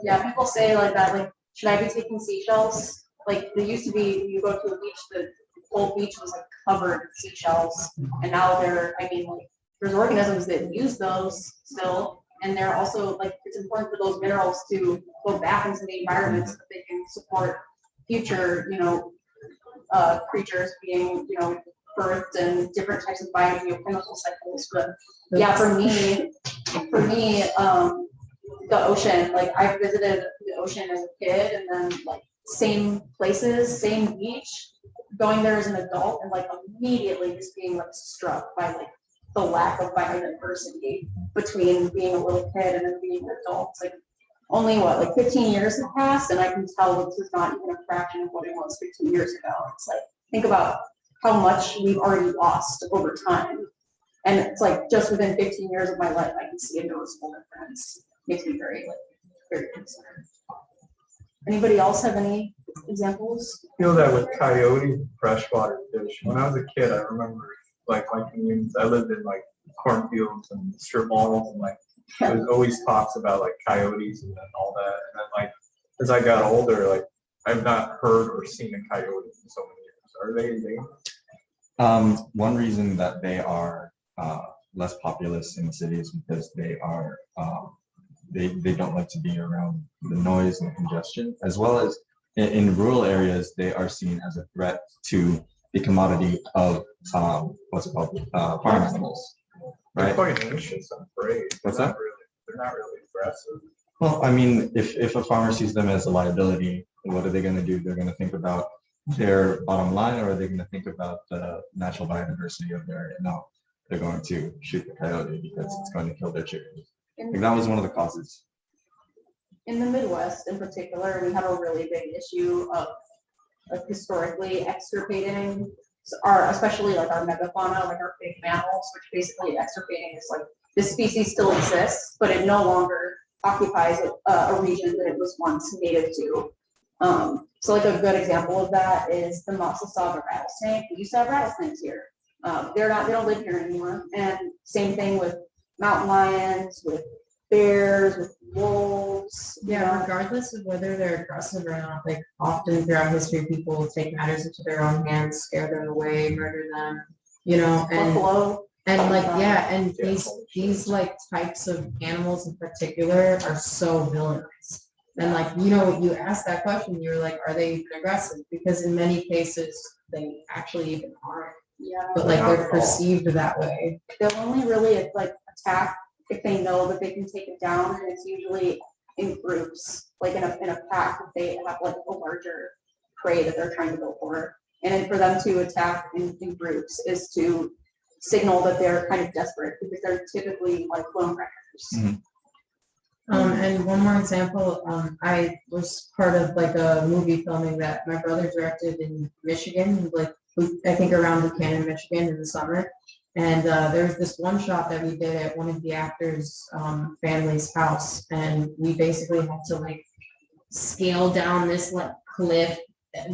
Yeah, people say like that, like, should I be taking seashells? Like, there used to be, you go to a beach, the whole beach was like covered in seashells. And now there's organisms that use those still. And they're also like, it's important for those minerals to go back into the environment so that they can support future, creatures being, birthed and different types of biogeochemical cycles. But yeah, for me, the ocean, like I visited the ocean as a kid, and then like same places, same beach, going there as an adult, and like immediately just being like struck by like the lack of biodiversity between being a little kid and then being an adult. It's like only 15 years have passed, and I can tell this is not even a fraction of what it was 15 years ago. It's like, think about how much we've already lost over time. And it's like just within 15 years of my life, I can see a noticeable difference. Makes me very concerned. Anybody else have any examples? I feel that with coyotes, freshwater fish. When I was a kid, I remember like my communities, I lived in like cornfields and strip malls, and like there was always talks about like coyotes and all that. And then like as I got older, like I've not heard or seen a coyote in so many years. Are they endangered? One reason that they are less populous in the cities because they are they don't like to be around the noise and congestion, as well as in rural areas they are seen as a threat to the commodity of farm animals. Right? They're quite anxious, I'm afraid. What's that? They're not really aggressive. Well, I mean, if a farmer sees them as a liability, what are they going to do? They're going to think about their bottom line, or are they going to think about the natural biodiversity of their area? No, they're going to shoot the coyote because it's going to kill their chickens. Like that was one of the causes. In the Midwest in particular, we have a really big issue of historically extirpating especially like our megafauna, like our big mammals, which basically extirpating is like this species still exists, but it no longer occupies a region that it was once native to. So like a good example of that is the Mosasaga rattlesnake. We used to have rattlesnakes here. They don't live here anymore. And same thing with mountain lions, with bears, with wolves. Yeah, regardless of whether they're aggressive or not, like often throughout history, people will take matters into their own hands, scare them away, murder them, and buffalo. And like, yeah, and these like types of animals in particular are so villainized. And like, you asked that question, you were like, are they even aggressive? Because in many cases, they actually even aren't. Yeah. But like they're perceived that way. They'll only really like attack if they know that they can take it down, and it's usually in groups, like in a pack, if they have like a larger prey that they're trying to go for. And then for them to attack in groups is to signal that they're kind of desperate, because they're typically like lone predators. And one more example, I was part of like a movie filming that my brother directed in Michigan, like I think around Buchanan, Michigan in the summer. And there was this one shot that we did at one of the actors' family's house, and we basically had to like scale down this like cliff,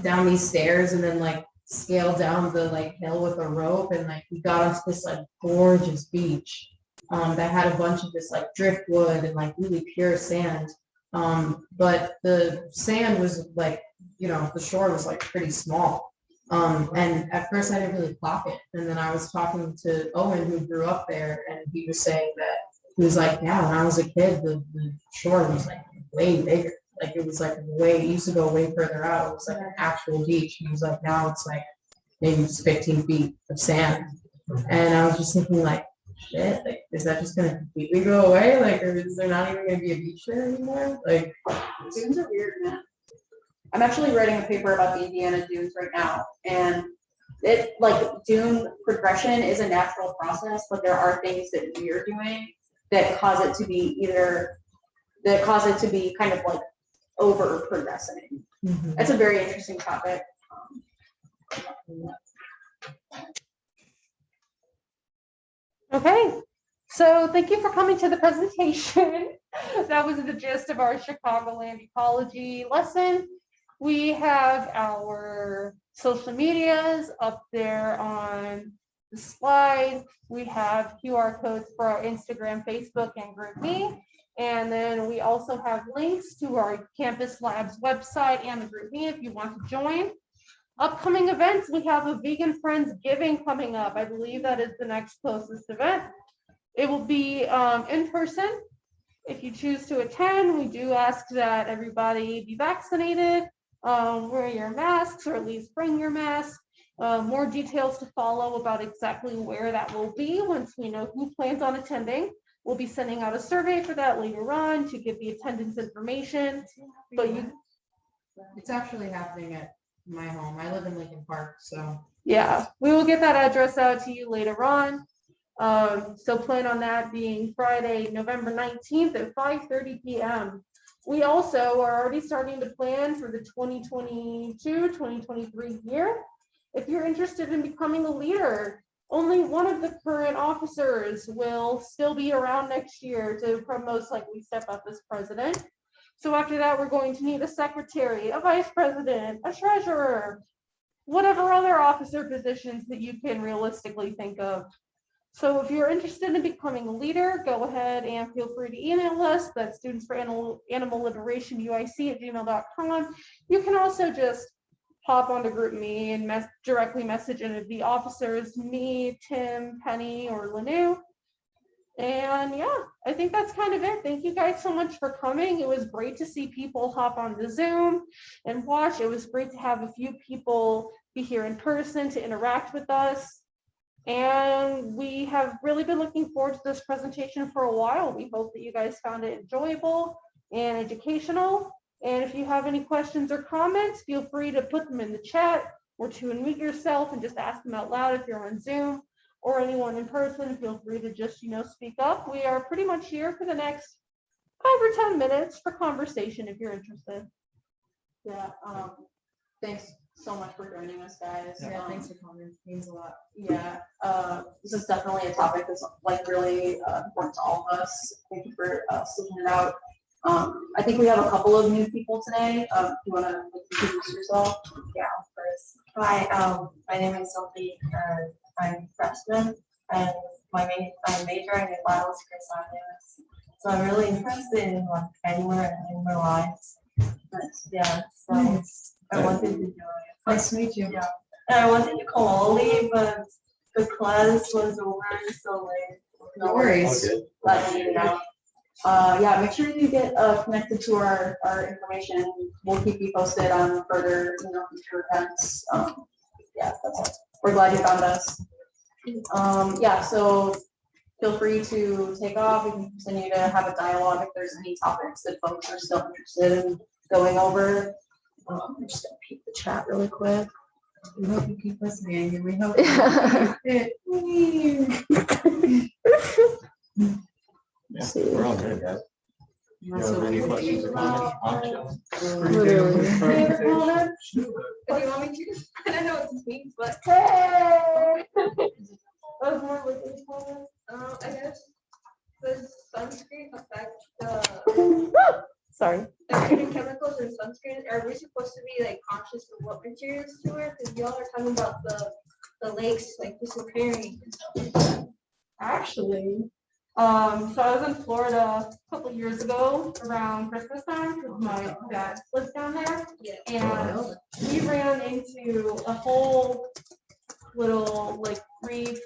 down these stairs, and then like scale down the like hill with a rope, and like we got onto this like gorgeous beach that had a bunch of this like driftwood and like really pure sand. But the sand was like, you know, the shore was like pretty small. And at first I didn't really clock it. And then I was talking to Owen, who grew up there, and he was saying that he was like, yeah, when I was a kid, the shore was like way bigger. Like it was like way, it used to go way further out. It was like an actual beach. He was like, now it's like maybe just 15 feet of sand. And I was just thinking like, shit, like, is that just gonna completely go away? Like, or is there not even gonna be a beach there anymore? Like, Dunes are weird, man. I'm actually writing a paper about the Indiana dunes right now, and it like dune progression is a natural process, but there are things that we're doing that cause it to be kind of like over progressing. That's a very interesting topic. Okay, so thank you for coming to the presentation. That was the gist of our Chicagoland Ecology lesson. We have our social medias up there on the slide. We have QR codes for our Instagram, Facebook, and GroupMe. And then we also have links to our Campus Labs website and the GroupMe if you want to join. Upcoming events, we have a Vegan Friends Giving coming up. I believe that is the next closest event. It will be in person. If you choose to attend, we do ask that everybody be vaccinated, wear your masks, or at least bring your mask. More details to follow about exactly where that will be once we know who plans on attending. We'll be sending out a survey for that later on to give the attendance information. But it's actually happening at my home. I live in Lincoln Park, so yeah, we will get that address out to you later on. So plan on that being Friday, November 19th at 5:30 p.m. We also are already starting to plan for the 2022-2023 year. If you're interested in becoming a leader, only one of the current officers will still be around next year to most likely step up as president. So after that, we're going to need a secretary, a vice president, a treasurer, whatever other officer positions that you can realistically think of. So if you're interested in becoming a leader, go ahead and feel free to email us. That's studentsforanimalliberationyuic@gmail.com. You can also just hop onto GroupMe and directly message any of the officers, me, Tim, Penny, or Lanu. And yeah, I think that's kind of it. Thank you guys so much for coming. It was great to see people hop on the Zoom and watch. It was great to have a few people be here in person to interact with us. And we have really been looking forward to this presentation for a while. We hope that you guys found it enjoyable and educational. And if you have any questions or comments, feel free to put them in the chat or to unmute yourself and just ask them out loud if you're on Zoom. Or anyone in person, feel free to just, speak up. We are pretty much here for the next 5 or 10 minutes for conversation if you're interested. Yeah, thanks so much for joining us, guys. yeah, thanks for coming. It means a lot. Yeah, this is definitely a topic that's like really important to all of us. Thank you for sticking it out. I think we have a couple of new people today. Do you want to introduce yourself? Yeah, of course. Hi, my name is Sophie. I'm a freshman, and I'm majoring in biological science. So I'm really interested in like animal and animal lives. But yeah, so I wanted to join. Nice to meet you. Yeah, and I wanted to call early, but the class was over so late. No worries. Glad to hear that. Yeah, make sure you get connected to our information. We'll keep you posted on further, future events. Yeah, that's it. We're glad you found us. Yeah, so feel free to take off. We can continue to have a dialogue if there's any topics that folks are still interested in going over. I'm just gonna peek the chat really quick. We hope you keep listening, and we hope you Yeah, we're all good, guys. You have any questions or comments? I'm chilling. Do you want me to? I don't know what this means, but but Hey! That was more like a comment. I guess does sunscreen affect the Sorry. certain chemicals in sunscreen? Are we supposed to be like conscious of what materials to wear? Because y'all are talking about the lakes like disappearing and stuff like that. Actually, so I was in Florida a couple years ago around Christmas time because my dad lives down there. Yeah. And we ran into a whole little like reef,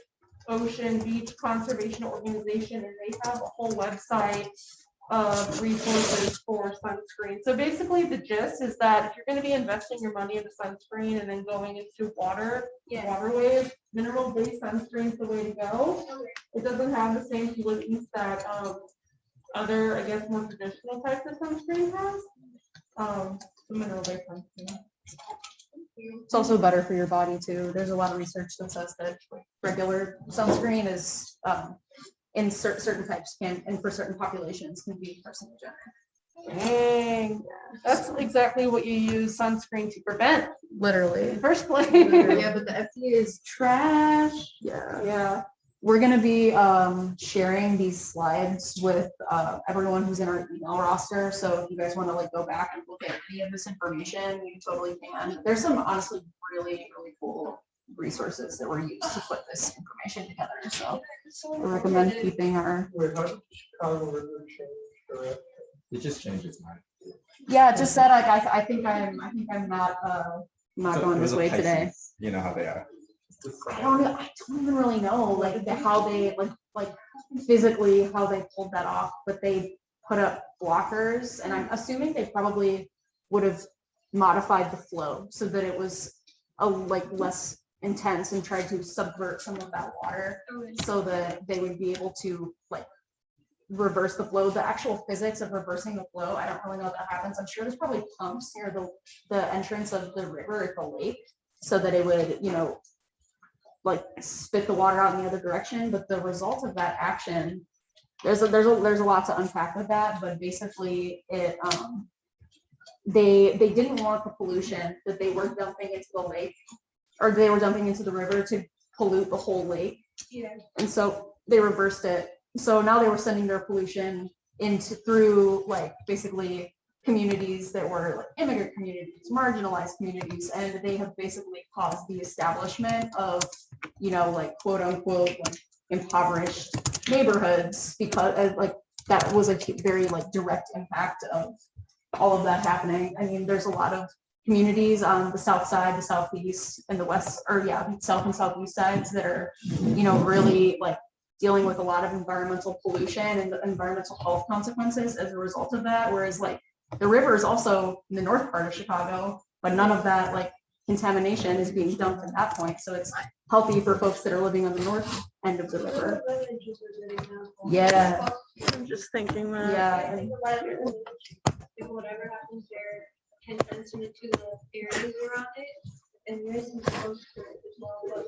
ocean, beach conservation organization, and they have a whole website of resources for sunscreen. So basically the gist is that if you're going to be investing your money into sunscreen and then going into waterways, mineral-based sunscreen is the way to go. It doesn't have the same pollutants that other, I guess, more traditional types of sunscreen has. The mineral-based sunscreen. It's also better for your body too. There's a lot of research that says that regular sunscreen is in certain types and for certain populations can be carcinogenic. Dang, that's exactly what you use sunscreen to prevent in Literally. the first place. Yeah, but the FDA is trash. Yeah. We're gonna be sharing these slides with everyone who's in our email roster. So if you guys want to like go back and look at any of this information, you totally can. There's some honestly really cool resources that were used to put this information together. So I recommend keeping our. Wait, how did Chicago River change direction? It just changes mind. Yeah, it just said like I think I'm not So going it was this a way today. Pisces. You know how they are. I don't even really know like how they like physically how they pulled that off, but they put up blockers, and I'm assuming they probably would have modified the flow so that it was like less intense and tried to subvert some of that water so that they would be able to like reverse the flow. The actual physics of reversing the flow, I don't really know if that happens. I'm sure there's probably pumps near the entrance of the river at the lake so that it would, you know, like spit the water out in the other direction. But the result of that action, there's a lot to unpack with that, but basically it they didn't want the pollution that they were dumping into the lake or they were dumping into the river to pollute the whole lake. Yeah. And so they reversed it. So now they were sending their pollution through like basically communities that were like immigrant communities, marginalized communities, and they have basically caused the establishment of, you know, like quote unquote like impoverished neighborhoods because like that was a very like direct impact of all of that happening. I mean, there's a lot of communities on the south side, the southeast, and the west, or yeah, south and southeast sides that are, you know, really like dealing with a lot of environmental pollution and the environmental health consequences as a result of that. Whereas like the river is also in the north part of Chicago, but none of that like contamination is being dumped at that point. So it's healthy for folks that are living on the north end of the river. Yeah. I'm just thinking that. Yeah. I think a lot of people, if whatever happens there can transmit to the areas around it, and there isn't supposed to as well. But